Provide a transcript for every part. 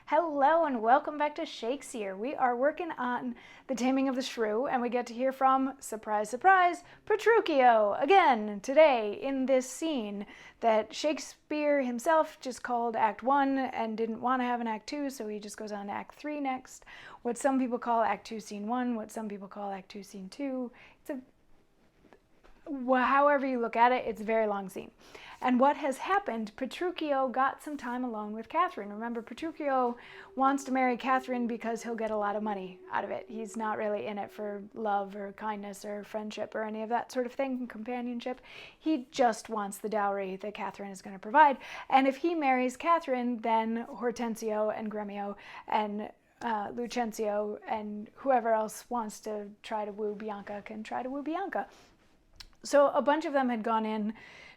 Hello and welcome back to Shakesyear. We are working on the Taming of the Shrew, and we get to hear from, surprise, surprise, Petruchio again today in this scene that Shakespeare himself just called Act 1 and didn't want to have an Act 2, so he just goes on to Act 3 next. What some people call Act 2 Scene 1, what some people call Act 2 Scene 2. However you look at it, it's a very long scene. And what has happened, Petruchio got some time alone with Catherine. Remember, Petruchio wants to marry Catherine because he'll get a lot of money out of it. He's not really in it for love or kindness or friendship or any of that sort of thing, companionship. He just wants the dowry that Catherine is going to provide. And if he marries Catherine, then Hortensio and Gremio and Lucentio and whoever else wants to try to woo Bianca can try to woo Bianca. So a bunch of them had gone in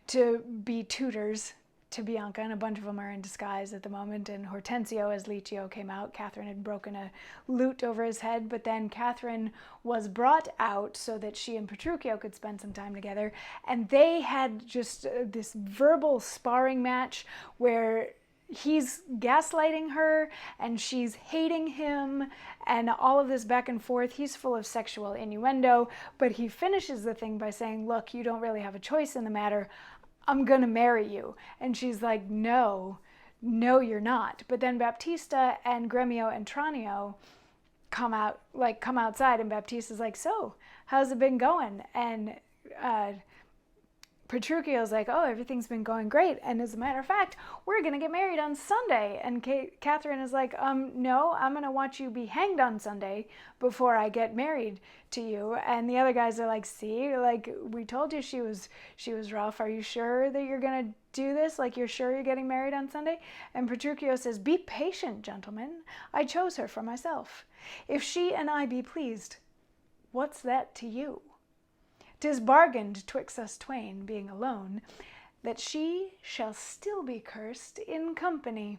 to be tutors to Bianca, and a bunch of them are in disguise at the moment. And Hortensio, as Licio came out, Catherine had broken a lute over his head, but then Catherine was brought out so that she and Petruchio could spend some time together. And they had just this verbal sparring match where he's gaslighting her and she's hating him and all of this back and forth. He's full of sexual innuendo, but he finishes the thing by saying, look, you don't really have a choice in the matter. I'm gonna marry you. And she's like, no, you're not. But then Baptista and Gremio and Tranio come outside, and Baptista's like, so how's it been going? And Petruchio's like, oh, everything's been going great. And as a matter of fact, we're going to get married on Sunday. And Catherine is like, no, I'm going to watch you be hanged on Sunday before I get married to you. And the other guys are like, see, like, we told you she was rough. Are you sure that you're going to do this? Like, you're sure you're getting married on Sunday? And Petruchio says, be patient, gentlemen. I chose her for myself. If she and I be pleased, what's that to you? 'Tis bargained twixt us twain, being alone, that she shall still be cursed in company.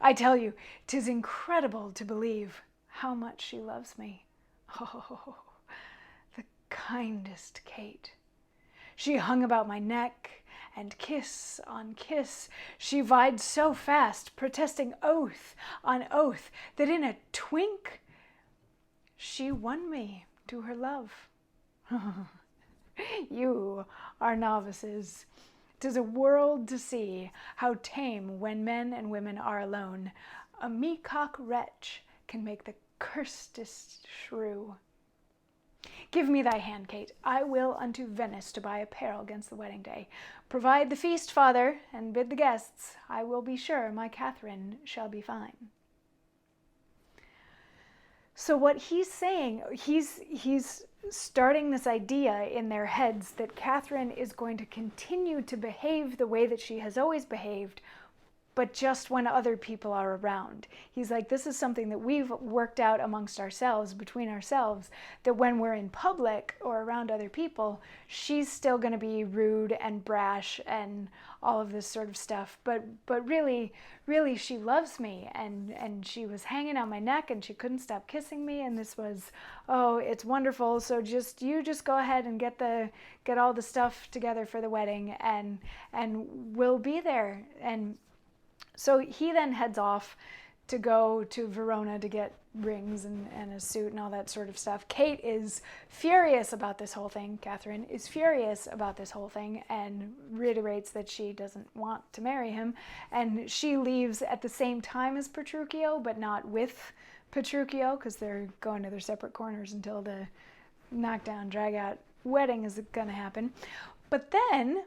I tell you, 'tis incredible to believe how much she loves me. Oh, the kindest Kate. She hung about my neck, and kiss on kiss she vied so fast, protesting oath on oath, that in a twink she won me to her love. You are novices. 'Tis a world to see how tame when men and women are alone. A meacock wretch can make the cursedest shrew. Give me thy hand, Kate. I will unto Venice to buy apparel 'gainst the wedding day. Provide the feast, father, and bid the guests. I will be sure my Catherine shall be fine. So what he's saying, he's starting this idea in their heads that Catherine is going to continue to behave the way that she has always behaved, but just when other people are around. He's like, this is something that we've worked out amongst ourselves, between ourselves, that when we're in public or around other people, she's still going to be rude and brash and all of this sort of stuff. But really she loves me, and she was hanging on my neck and she couldn't stop kissing me, and this was, oh, it's wonderful. So you just go ahead and get all the stuff together for the wedding, and we'll be there. And so he then heads off to go to Verona to get rings and a suit and all that sort of stuff. Kate is furious about this whole thing. Catherine is furious about this whole thing and reiterates that she doesn't want to marry him. And she leaves at the same time as Petruchio, but not with Petruchio, because they're going to their separate corners until the knockdown, drag-out wedding is going to happen. But then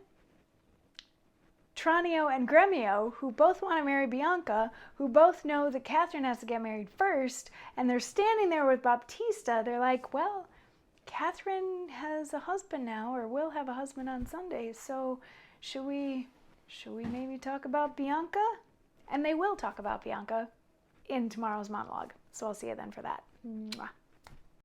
Tranio and Gremio, who both want to marry Bianca, who both know that Catherine has to get married first, and they're standing there with Baptista, they're like, well, Catherine has a husband now, or will have a husband on Sunday, so should we maybe talk about Bianca? And they will talk about Bianca in tomorrow's monologue, so I'll see you then for that. Mwah.